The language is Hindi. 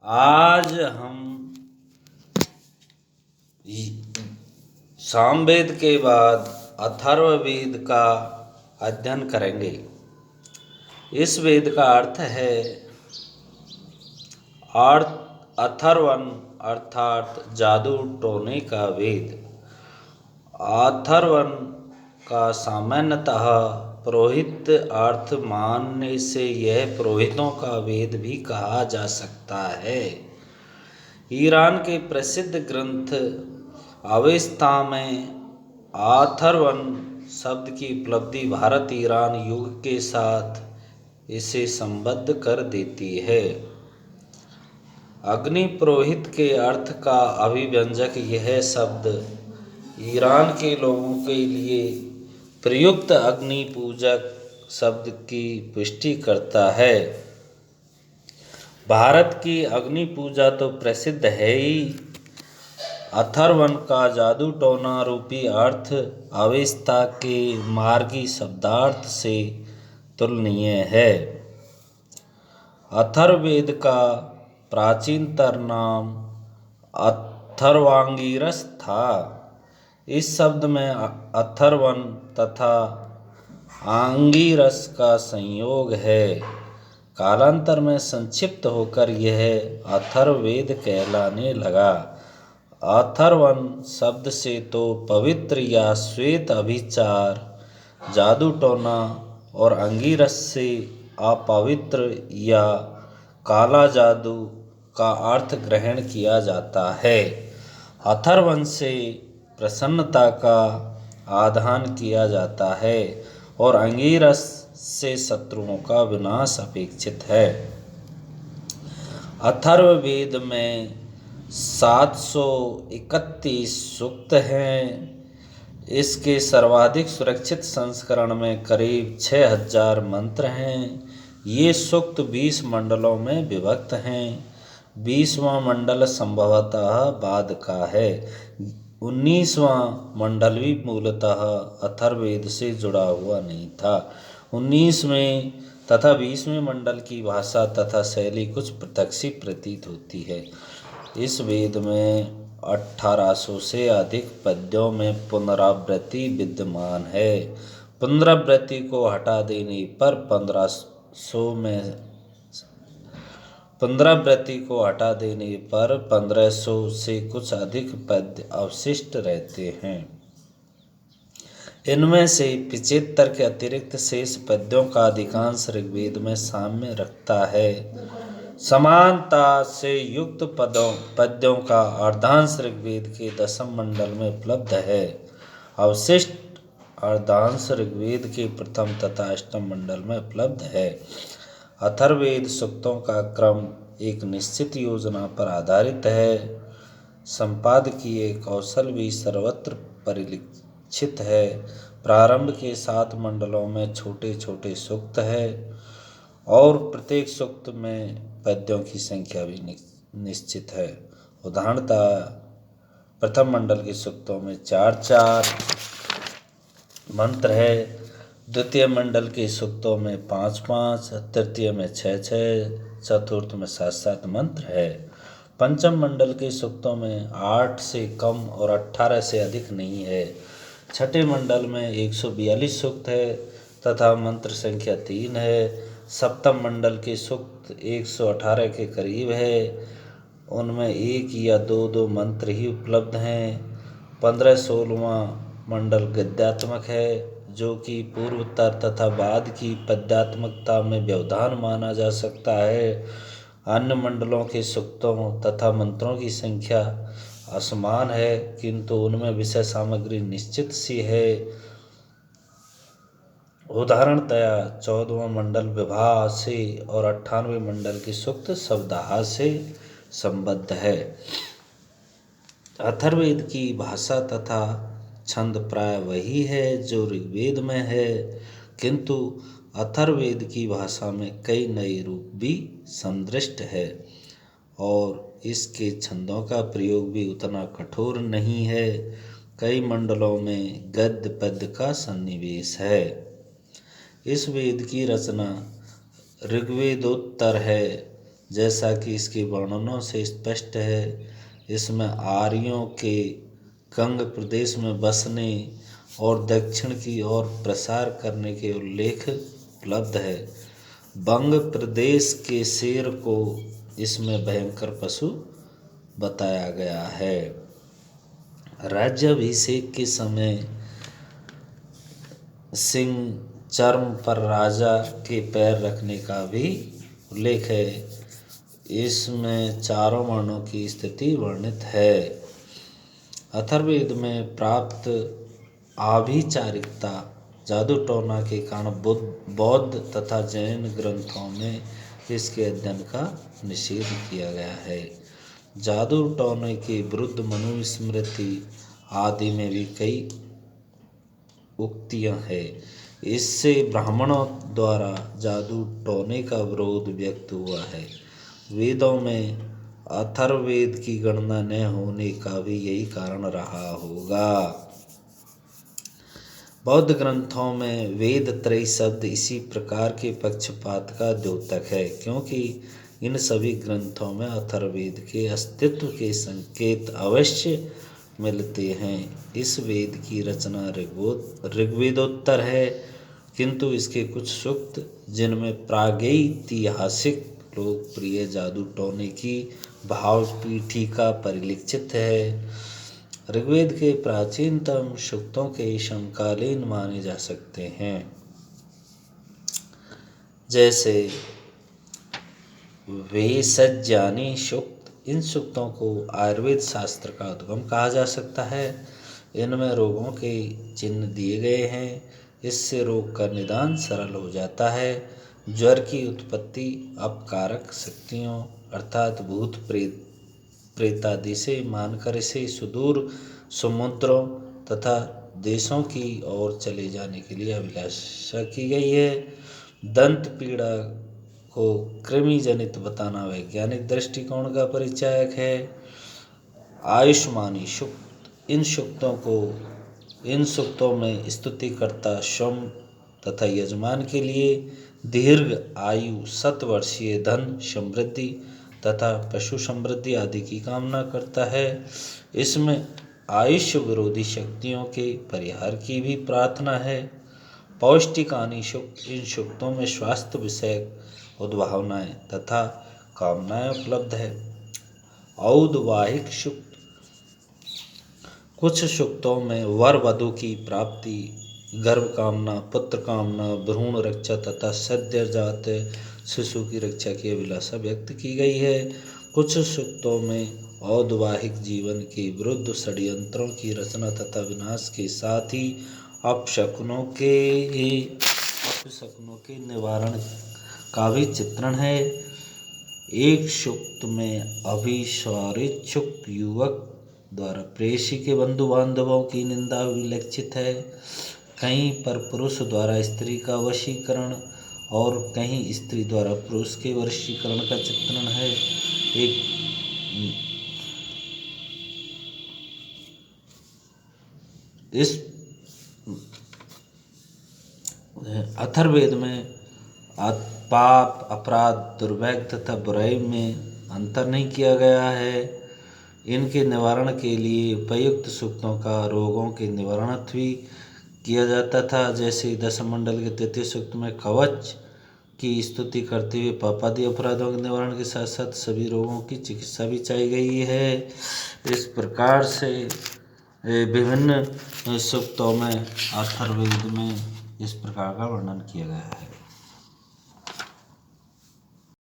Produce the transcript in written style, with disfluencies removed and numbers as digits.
आज हम सामवेद के बाद अथर्ववेद का अध्ययन करेंगे। इस वेद का अर्थ है अथर्वन अर्थात जादू टोने का वेद। अथर्वन का सामान्यतः पुरोहित अर्थ मानने से यह पुरोहितों का वेद भी कहा जा सकता है। ईरान के प्रसिद्ध ग्रंथ अवेस्ता में अथर्वन शब्द की उपलब्धि भारत ईरान युग के साथ इसे संबद्ध कर देती है। अग्नि पुरोहित के अर्थ का अभिव्यंजक यह शब्द ईरान के लोगों के लिए प्रयुक्त अग्नि पूजक शब्द की पुष्टि करता है। भारत की अग्नि पूजा तो प्रसिद्ध है ही, अथर्वन का जादू टोना रूपी अर्थ अवेस्ता के मार्गी शब्दार्थ से तुलनीय है। अथर्ववेद का प्राचीनतर नाम अथर्वांगिरस था। इस शब्द में अथर्वन तथा आंगिरस का संयोग है। कालांतर में संक्षिप्त होकर यह अथर्ववेद कहलाने लगा। अथर्वन शब्द से तो पवित्र या श्वेत अभिचार, जादू टोना और अंगिरस से अपवित्र या काला जादू का अर्थ ग्रहण किया जाता है। अथर्वन से प्रसन्नता का आधान किया जाता है और अंगिरस से शत्रुओं का विनाश अपेक्षित है। अथर्ववेद में 731 सूक्त हैं। इसके सर्वाधिक सुरक्षित संस्करण में करीब 6000 मंत्र हैं। ये सूक्त 20 मंडलों में विभक्त हैं। 20वां मंडल संभवतः बाद का है। 19वां मंडल भी मूलतः अथर्ववेद से जुड़ा हुआ नहीं था। 19वें तथा 20वें मंडल की भाषा तथा शैली कुछ पृथक सी प्रतीत होती है। इस वेद में 1800 से अधिक पद्यों में पुनरावृत्ति विद्यमान है। पुनरावृत्ति को हटा देने पर 1500 से कुछ अधिक पद्य अवशिष्ट रहते हैं। इनमें से 75 के अतिरिक्त शेष पद्यों का अधिकांश ऋग्वेद में साम्य रखता है। समानता से युक्त पद्यों का अर्धांश ऋग्वेद के 10वें मंडल में उपलब्ध है। अवशिष्ट अर्धांश ऋग्वेद के प्रथम तथा अष्टम मंडल में उपलब्ध है। अथर्ववेद सूक्तों का क्रम एक निश्चित योजना पर आधारित है। संपादकीय कौशल भी सर्वत्र परिलक्षित है। प्रारंभ के 7 मंडलों में छोटे छोटे सूक्त है और प्रत्येक सूक्त में पद्यों की संख्या भी निश्चित है। उदाहरणतः प्रथम मंडल के सूक्तों में 4 मंत्र है, द्वितीय मंडल के सूक्तों में 5, तृतीय में 6, चतुर्थ में 7 मंत्र है। पंचम मंडल के सूक्तों में 8 से कम और 18 से अधिक नहीं है। छठे मंडल में 142 सूक्त है तथा मंत्र संख्या 3 है। सप्तम मंडल के सूक्त 118 के करीब है। उनमें 1 या 2 मंत्र ही उपलब्ध हैं। 15-16वां मंडल गद्यात्मक है, जो कि पूर्वोत्तर तथा बाद की पद्यात्मकता में व्यवधान माना जा सकता है। अन्य मंडलों के सूक्तों तथा मंत्रों की संख्या असमान है, किंतु उनमें विषय सामग्री निश्चित सी है। उदाहरणतया 14वां मंडल विवाह से और 98वें मंडल के सूक्त शब्दाह से संबद्ध है। अथर्ववेद की भाषा तथा छंद प्राय वही है जो ऋग्वेद में है, किंतु अथर्ववेद की भाषा में कई नए रूप भी संदृष्ट है और इसके छंदों का प्रयोग भी उतना कठोर नहीं है। कई मंडलों में गद्य पद्य का सन्निवेश है। इस वेद की रचना ऋग्वेदोत्तर है जैसा कि इसके वर्णनों से स्पष्ट है। इसमें आर्यों के कंग प्रदेश में बसने और दक्षिण की ओर प्रसार करने के उल्लेख उपलब्ध है। बंग प्रदेश के शेर को इसमें भयंकर पशु बताया गया है। राज्याभिषेक के समय सिंह चर्म पर राजा के पैर रखने का भी उल्लेख है। इसमें चारों वर्णों की स्थिति वर्णित है। अथर्ववेद में प्राप्त आभिचारिकता जादू टोना के कारण बौद्ध तथा जैन ग्रंथों में इसके अध्ययन का निषेध किया गया है। जादू टोने के विरुद्ध मनुस्मृति आदि में भी कई उक्तियां हैं। इससे ब्राह्मणों द्वारा जादू टोने का विरोध व्यक्त हुआ है। वेदों में अथर्ववेद की गणना न होने का भी यही कारण रहा होगा। बौद्ध ग्रंथों में वेद त्रयी शब्द इसी प्रकार के पक्षपात का द्योतक है, क्योंकि इन सभी ग्रंथों में अथर्ववेद के अस्तित्व के संकेत अवश्य मिलते हैं। इस वेद की रचना ऋग्वेदोत्तर है, किंतु इसके कुछ सूक्त जिनमें प्रागैतिहासिक लोकप्रिय जादू टोने की भाव पीठिका परिलक्षित है। ऋग्वेद के प्राचीनतम सूक्तों के समकालीन माने जा सकते हैं, जैसे वेशज्ञानी सूक्त। इन सूक्तों को आयुर्वेद शास्त्र का उद्गम कहा जा सकता है। इनमें रोगों के चिन्ह दिए गए हैं। इससे रोग का निदान सरल हो जाता है। ज्वर की उत्पत्ति अपकारक शक्तियों अर्थात भूत प्रेतादि से मानकर इसे सुदूर समुद्रों तथा देशों की ओर चले जाने के लिए अभिलाषा की गई है। दंत पीड़ा को कृमि जनित बताना वैज्ञानिक दृष्टिकोण का परिचायक है। आयुष्मानी सूक्त। इन सूक्तों में स्तुतिकर्ता सोम तथा यजमान के लिए दीर्घ आयु, 7 वर्षीय धन समृद्धि तथा पशु समृद्धि आदि की कामना करता है। इसमें आयुष्य विरोधी शक्तियों के परिहार की भी प्रार्थना है। पौष्टिकानी सूक्त। इन सूक्तों में स्वास्थ्य विषयक उद्भावनाएं तथा कामनाएं उपलब्ध है। औद्वाहिक सूक्त। कुछ सूक्तों में वर वधु की प्राप्ति, गर्भ कामना, पुत्र कामना, भ्रूण रक्षा तथा सद्यजात शिशु की रक्षा की अभिलाषा व्यक्त की गई है। कुछ सूक्तों में औद्वाहिक जीवन के विरुद्ध षड्यंत्रों की रचना तथा विनाश के साथ ही अपशकुनों के निवारण का भी चित्रण है। एक सूक्त में अभिस्वारिच्छुक युवक द्वारा प्रेयसी के बंधु बांधवों की निंदा विलक्षित है। कहीं पर पुरुष द्वारा स्त्री का वशीकरण और कहीं स्त्री द्वारा पुरुष के वशीकरण का चित्रण है। इस अथर्ववेद में पाप, अपराध, दुर्भाग्य तथा बुराई में अंतर नहीं किया गया है। इनके निवारण के लिए उपयुक्त सूक्तों का रोगों के निवारणार्थ भी किया जाता था। जैसे दशमंडल के 33 सूक्त में कवच की स्तुति करते हुए पापादि अपराधों के निवारण के साथ साथ सभी रोगों की चिकित्सा भी चाही गई है। इस प्रकार से विभिन्न सूक्तों में अथर्ववेद में इस प्रकार का वर्णन किया गया है।